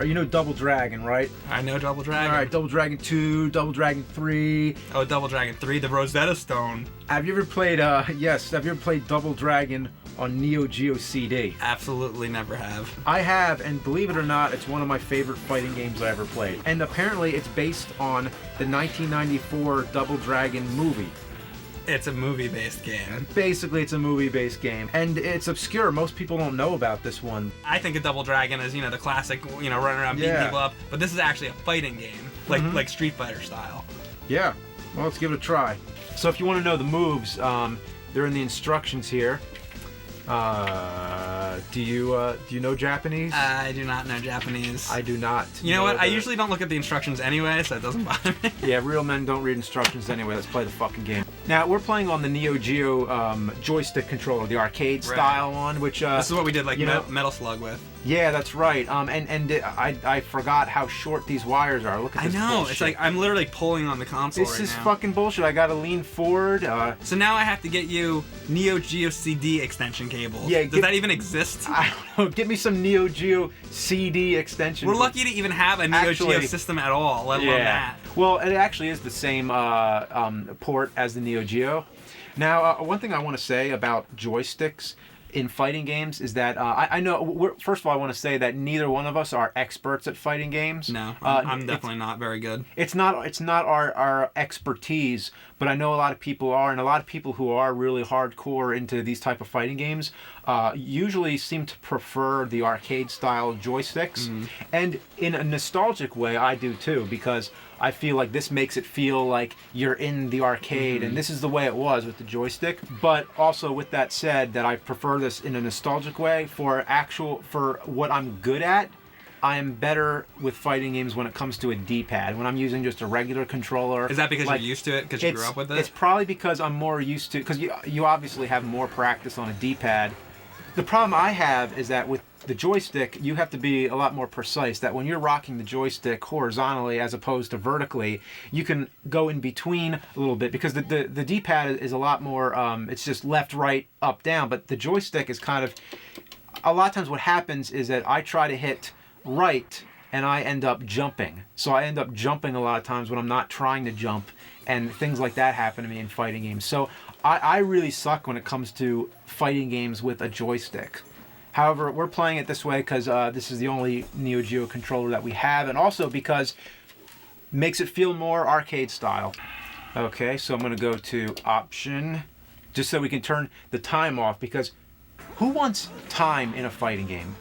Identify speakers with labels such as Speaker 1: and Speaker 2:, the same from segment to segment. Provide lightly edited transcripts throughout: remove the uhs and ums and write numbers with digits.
Speaker 1: You know Double Dragon, right?
Speaker 2: I know Double Dragon.
Speaker 1: All right, Double Dragon 2, Double Dragon 3.
Speaker 2: Oh, Double Dragon 3, the Rosetta Stone.
Speaker 1: Have you ever played, yes, have you ever played Double Dragon on Neo Geo CD?
Speaker 2: Absolutely never have.
Speaker 1: I have, and believe it or not, it's one of my favorite fighting games I ever played. And apparently it's based on the 1994 Double Dragon movie.
Speaker 2: It's a movie-based game.
Speaker 1: Basically, it's a movie-based game. And it's obscure. Most people don't know about this one.
Speaker 2: I think of Double Dragon as, the classic, running around beating people up. But this is actually a fighting game, like Street Fighter style.
Speaker 1: Yeah. Well, let's give it a try. So if you want to know the moves, they're in the instructions here. Do you know Japanese?
Speaker 2: I do not know Japanese.
Speaker 1: I do not.
Speaker 2: You know what? I usually don't look at the instructions anyway, so it doesn't bother me.
Speaker 1: Yeah, real men don't read instructions anyway. Let's play the fucking game. Now, we're playing on the Neo Geo joystick controller, the arcade style one, which...
Speaker 2: this is what we did, Metal Slug with.
Speaker 1: Yeah, that's right. I forgot how short these wires are. Look at this bullshit.
Speaker 2: It's like I'm literally pulling on the console
Speaker 1: This is fucking bullshit. I gotta lean forward.
Speaker 2: So now I have to get you Neo Geo CD extension cables.
Speaker 1: Yeah,
Speaker 2: Does that even exist?
Speaker 1: I don't know. Get me some Neo Geo CD extension.
Speaker 2: We're lucky to even have a Neo Geo system at all, let alone that.
Speaker 1: Well, it actually is the same port as the Neo Geo. Now, one thing I want to say about joysticks in fighting games is that I know. First of all, I want to say that neither one of us are experts at fighting games.
Speaker 2: No, I'm definitely not very good.
Speaker 1: It's not our expertise, but I know a lot of people are, and a lot of people who are really hardcore into these type of fighting games usually seem to prefer the arcade style joysticks. And in a nostalgic way, I do too, because I feel like this makes it feel like you're in the arcade, and this is the way it was with the joystick. But also, with that said, that I prefer this in a nostalgic way for what I'm good at. I am better with fighting games when it comes to a D-pad. When I'm using just a regular controller.
Speaker 2: Is that because you're used to it? Because you grew up with it?
Speaker 1: It's probably because I'm more used to, because you obviously have more practice on a D-pad. The problem I have is that with the joystick, you have to be a lot more precise. That when you're rocking the joystick horizontally as opposed to vertically, you can go in between a little bit, because the D-pad is a lot more, it's just left, right, up, down. But the joystick is kind of, a lot of times what happens is that I try to hit right and I end up jumping. So I end up jumping a lot of times when I'm not trying to jump, and things like that happen to me in fighting games. So I really suck when it comes to fighting games with a joystick. However, we're playing it this way because this is the only Neo Geo controller that we have, and also because it makes it feel more arcade style. Okay, so I'm going to go to Option, just so we can turn the time off, because who wants time in a fighting game?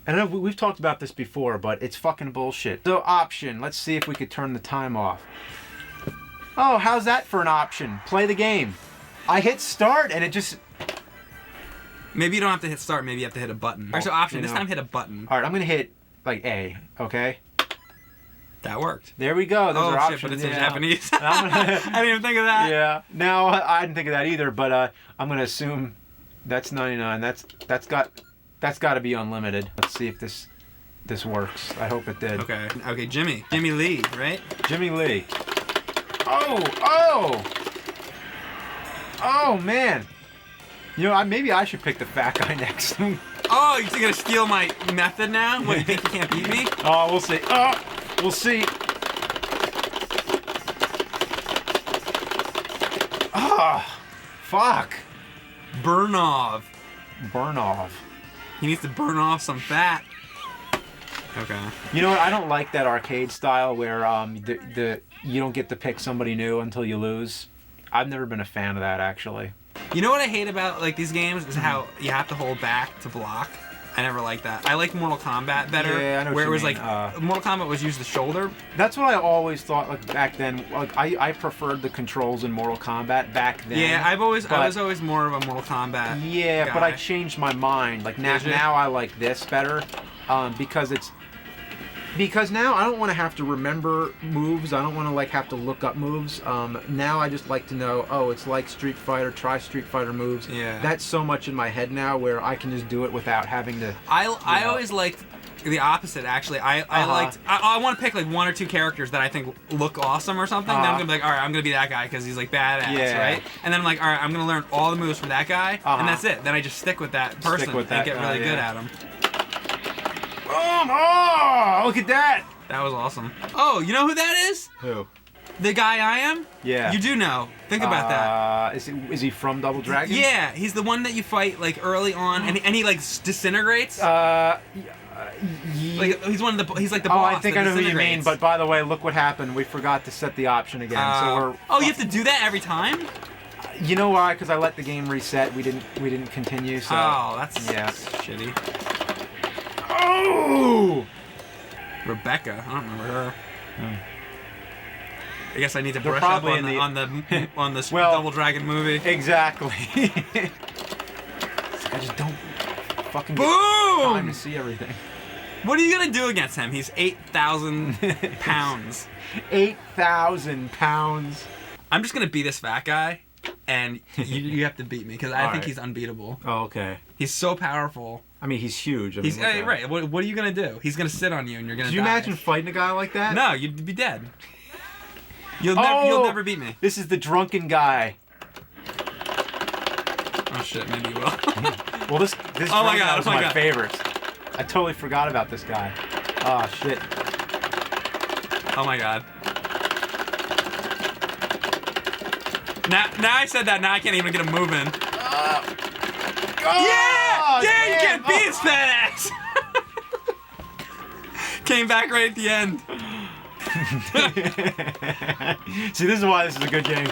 Speaker 1: And I know we've talked about this before, but it's fucking bullshit. So Option, let's see if we could turn the time off. Oh, how's that for an option? Play the game. I hit start and it just...
Speaker 2: Maybe you don't have to hit start, maybe you have to hit a button. Alright, so Option, this time hit a button.
Speaker 1: Alright, I'm going to hit, like, A, okay?
Speaker 2: That worked.
Speaker 1: There we go. Those are options.
Speaker 2: But it's in Japanese. I didn't even think of that.
Speaker 1: Yeah. No, I didn't think of that either, but I'm going to assume that's 99. That's got to be unlimited. Let's see if this works. I hope it did.
Speaker 2: Okay, Jimmy Lee, right?
Speaker 1: Jimmy Lee. Oh man. You know, maybe I should pick the fat guy next.
Speaker 2: Oh, you're gonna steal my method now? What, you think you can't beat me?
Speaker 1: Oh, we'll see. Oh, we'll see. Ah, fuck.
Speaker 2: Burn off. He needs to burn off some fat. Okay.
Speaker 1: You know what? I don't like that arcade style where you don't get to pick somebody new until you lose. I've never been a fan of that, actually.
Speaker 2: You know what I hate about these games is how you have to hold back to block. I never liked that. I liked Mortal Kombat better.
Speaker 1: Yeah, I know
Speaker 2: where it was
Speaker 1: mean.
Speaker 2: Mortal Kombat was use the shoulder.
Speaker 1: That's what I always thought. Like back then, I preferred the controls in Mortal Kombat back then.
Speaker 2: Yeah, I was always more of a Mortal Kombat.
Speaker 1: Yeah,
Speaker 2: guy.
Speaker 1: But I changed my mind. Like now I like this better, because now I don't want to have to remember moves. I don't want to have to look up moves. Now I just like to know, oh, it's like Street Fighter, try Street Fighter moves.
Speaker 2: Yeah.
Speaker 1: That's so much in my head now where I can just do it without having to...
Speaker 2: I always liked the opposite, actually. I want to pick one or two characters that I think look awesome or something. Then I'm going to be like, all right, I'm going to be that guy because he's badass, right? And then I'm like, all right, I'm going to learn all the moves from that guy, and that's it. Then I just stick with that person and get really good at him.
Speaker 1: Oh, look at that.
Speaker 2: That was awesome. Oh, you know who that is?
Speaker 1: Who?
Speaker 2: The guy I am?
Speaker 1: Yeah.
Speaker 2: You do know. Think about that.
Speaker 1: Is he from Double Dragon?
Speaker 2: Yeah, he's the one that you fight like early on, and he like disintegrates.
Speaker 1: Like
Speaker 2: he's one of the. He's like the
Speaker 1: Oh,
Speaker 2: boss.
Speaker 1: I think
Speaker 2: that
Speaker 1: I know who you mean.
Speaker 2: disintegrates.
Speaker 1: But by the way, look what happened. We forgot to set the option again. So we're.
Speaker 2: Oh, you have to do that every time?
Speaker 1: You know why? Because I let the game reset. We didn't continue. So.
Speaker 2: Oh, that's shitty.
Speaker 1: Oh!
Speaker 2: Rebecca, I don't remember her. I guess I need to
Speaker 1: They're
Speaker 2: brush up
Speaker 1: probably
Speaker 2: on the
Speaker 1: Well,
Speaker 2: Double Dragon movie.
Speaker 1: Exactly. I just don't fucking get
Speaker 2: Boom!
Speaker 1: time to see everything.
Speaker 2: What are you gonna do against him? He's 8,000 pounds.
Speaker 1: 8,000 pounds.
Speaker 2: I'm just gonna be this fat guy, and you have to beat me because I think
Speaker 1: right.
Speaker 2: he's unbeatable.
Speaker 1: Oh, okay.
Speaker 2: He's so powerful.
Speaker 1: I mean, he's huge. I mean,
Speaker 2: He's right. What are you gonna do? He's gonna sit on you, and you're gonna.
Speaker 1: Could you
Speaker 2: die.
Speaker 1: imagine fighting a guy like that?
Speaker 2: No, you'd be dead. You'll never beat me.
Speaker 1: This is the drunken guy.
Speaker 2: Oh shit, maybe you will.
Speaker 1: Well, this
Speaker 2: Oh my
Speaker 1: drunk
Speaker 2: God,
Speaker 1: guy was
Speaker 2: oh my
Speaker 1: my
Speaker 2: God.
Speaker 1: favorite. I totally forgot about this guy. Oh shit.
Speaker 2: Oh my god. Now I said that, now I can't even get him moving. Yeah! Yeah, you can't beat his fat ass! Came back right at the end.
Speaker 1: See, this is why this is a good game.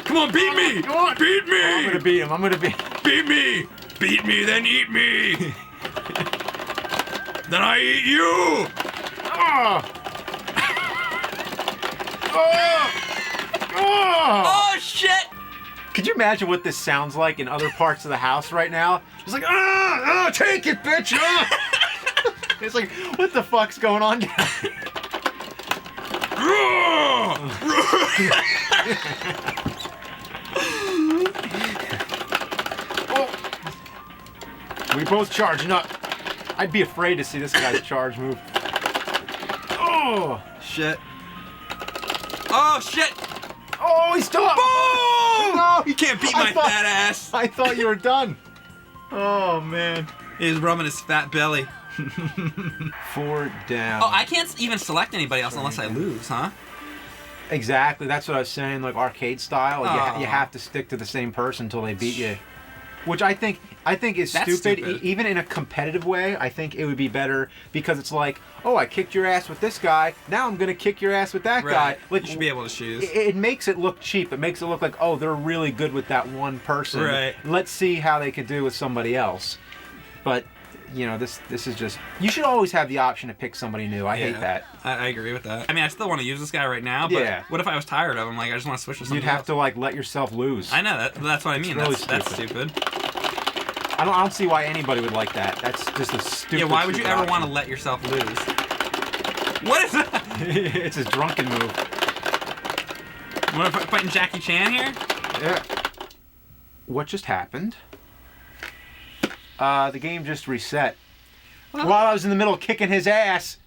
Speaker 2: Come on, beat me!
Speaker 1: Come on.
Speaker 2: Beat me!
Speaker 1: I'm gonna beat him. I'm gonna beat.
Speaker 2: Beat me! Beat me, then eat me! Then I eat you!
Speaker 1: Oh. Oh. Oh.
Speaker 2: Oh shit!
Speaker 1: Could you imagine what this sounds like in other parts of the house right now? It's like, take it, bitch! It's like, what the fuck's going on down here? We both charging up. I'd be afraid to see this guy's charge move. Oh!
Speaker 2: Shit. Oh shit!
Speaker 1: Oh, he's still up!
Speaker 2: Boom!
Speaker 1: No!
Speaker 2: You can't beat my fat ass!
Speaker 1: I thought you were done. Oh, man.
Speaker 2: He's rubbing his fat belly.
Speaker 1: 4 down.
Speaker 2: Oh, I can't even select anybody else unless I lose, huh?
Speaker 1: Exactly. That's what I was saying, like arcade style. Like you
Speaker 2: Oh.
Speaker 1: have to stick to the same person until they beat you. Which I think is
Speaker 2: That's
Speaker 1: stupid.
Speaker 2: stupid.
Speaker 1: Even in a competitive way, I think it would be better because it's like, oh, I kicked your ass with this guy. Now I'm gonna kick your ass with that guy.
Speaker 2: Right.
Speaker 1: Like,
Speaker 2: You should be able to choose.
Speaker 1: It makes it look cheap. It makes it look like, oh, they're really good with that one person.
Speaker 2: Right.
Speaker 1: Let's see how they could do with somebody else. But you know, this is just. You should always have the option to pick somebody new. I hate that.
Speaker 2: I agree with that. I mean, I still want to use this guy right now, but
Speaker 1: Yeah.
Speaker 2: what if I was tired of him? Like, I just want to switch to somebody
Speaker 1: You'd have
Speaker 2: else.
Speaker 1: to like let yourself lose.
Speaker 2: I know that's what I mean.
Speaker 1: really
Speaker 2: That's stupid.
Speaker 1: I don't see why anybody would like that. That's just a stupid.
Speaker 2: Yeah, why would you
Speaker 1: stupid
Speaker 2: ever want to
Speaker 1: option.
Speaker 2: let yourself lose? What is that?
Speaker 1: It's his drunken move.
Speaker 2: What, fighting Jackie Chan here?
Speaker 1: Yeah. What just happened? The game just reset.
Speaker 2: Well,
Speaker 1: While I was in the middle of kicking his ass.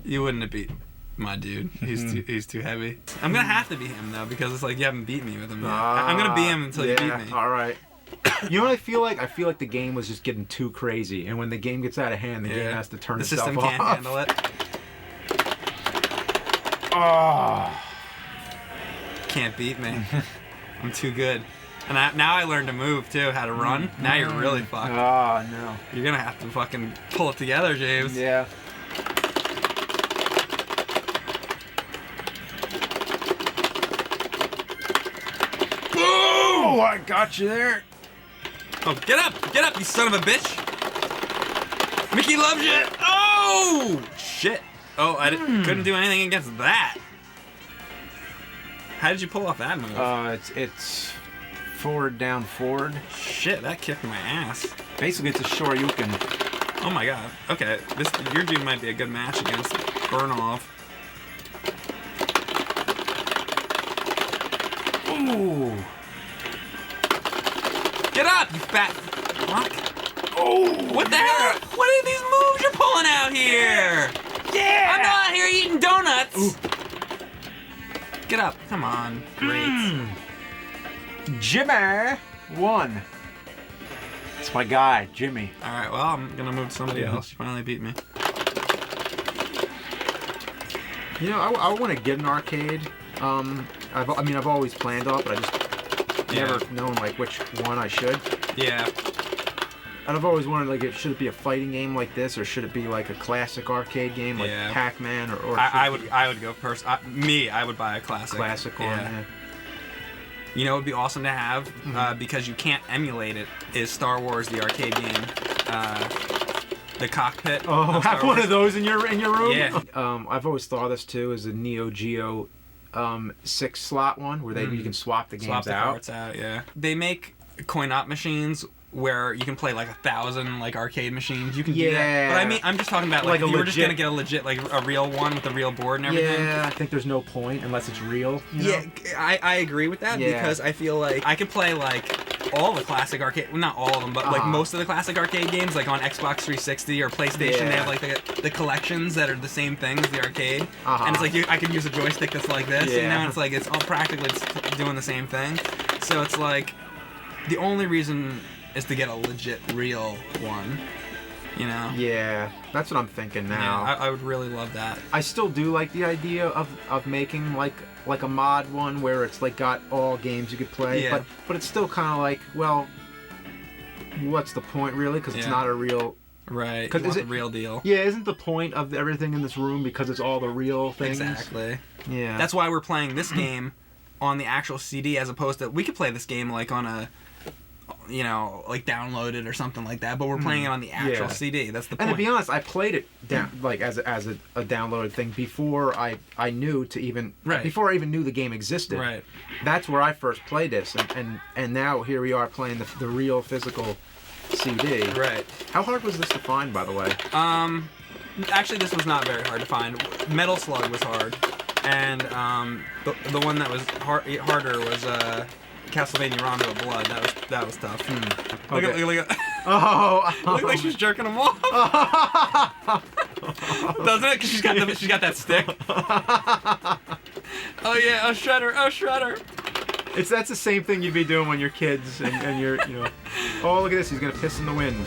Speaker 2: you wouldn't have beat my dude. He's too heavy. I'm gonna have to beat him though because it's like you haven't beat me with him yet. I'm gonna beat him until you beat me.
Speaker 1: All right. You know what I feel like? I feel like the game was just getting too crazy, and when the game gets out of hand, the game has to turn
Speaker 2: The
Speaker 1: itself
Speaker 2: system
Speaker 1: off.
Speaker 2: can't handle it.
Speaker 1: Oh.
Speaker 2: Can't beat me. I'm too good. And now I learned to move too, how to run. Now you're really fucked.
Speaker 1: Oh no.
Speaker 2: You're gonna have to fucking pull it together, James.
Speaker 1: Yeah.
Speaker 2: Boom!
Speaker 1: Oh, I got you there.
Speaker 2: Oh, get up, you son of a bitch! Mickey loves you. Oh shit! Oh, I couldn't do anything against that. How did you pull off that move?
Speaker 1: It's forward, down, forward.
Speaker 2: Shit, that kicked my ass.
Speaker 1: Basically, it's a Shoryuken.
Speaker 2: Oh my god. Okay, your dude might be a good match against Burnov.
Speaker 1: Ooh.
Speaker 2: Get up, you fat fuck!
Speaker 1: Oh.
Speaker 2: What the hell? What are these moves you're pulling out here?
Speaker 1: Yeah.
Speaker 2: I'm not out here eating donuts. Ooh. Get up! Come on. Great.
Speaker 1: Jimmy 1. It's my guy, Jimmy.
Speaker 2: All right, well, I'm gonna move to somebody else. You finally beat me.
Speaker 1: You know, I want to get an arcade. I've always planned on it, but I just never known like which one I should.
Speaker 2: Yeah.
Speaker 1: And I've always wondered, like, should it be a fighting game like this, or should it be like a classic arcade game like Pac-Man, or
Speaker 2: I would go first. I would buy a classic.
Speaker 1: Classic one. Yeah.
Speaker 2: You know, it would be awesome to have because you can't emulate it. Is Star Wars the arcade game? The cockpit.
Speaker 1: Oh, have one of those in your room.
Speaker 2: Yeah.
Speaker 1: I've always thought of this too as a Neo Geo 6-slot one where you can swap the games
Speaker 2: swap the carts out. Yeah. They make coin-op machines where you can play like 1,000 like arcade machines. You can do that. But I mean, I'm just talking about like you were just gonna get a legit like a real one with a real board and everything.
Speaker 1: Yeah, I think there's no point unless it's real. You know?
Speaker 2: Yeah, I agree with that because I feel like I could play like all the classic arcade, well, not all of them, but like most of the classic arcade games, like on Xbox 360 or PlayStation, they have like the collections that are the same thing as the arcade, and it's like I could use a joystick that's like this, you know, and it's like it's all practically doing the same thing. So it's like the only reason is to get a legit real one, you know?
Speaker 1: Yeah, that's what I'm thinking now.
Speaker 2: Yeah, I would really love that.
Speaker 1: I still do like the idea of making like a mod one where it's like got all games you could play, but it's still kind of like, well, what's the point really? Because it's not a real...
Speaker 2: Right, because it's the real deal.
Speaker 1: Yeah, isn't the point of everything in this room because it's all the real things?
Speaker 2: Exactly.
Speaker 1: Yeah.
Speaker 2: That's why we're playing this game on the actual CD as opposed to... We could play this game like on a... You know, like downloaded or something like that, but we're playing it on the actual CD. That's the point.
Speaker 1: And to be honest, I played it down like as a downloaded thing before I knew to even before I even knew the game existed.
Speaker 2: Right.
Speaker 1: That's where I first played this, and now here we are playing the real physical CD.
Speaker 2: Right.
Speaker 1: How hard was this to find, by the way?
Speaker 2: Actually, this was not very hard to find. Metal Slug was hard, and the one that was harder was Castlevania Rondo of Blood. That was tough. Look at
Speaker 1: Oh,
Speaker 2: look like she's jerking him off. Doesn't it? Because she's got that stick. Oh yeah, a shredder, a shredder.
Speaker 1: That's the same thing you'd be doing when you're kids and you're, you know. Oh, look at this, he's gonna piss in the wind.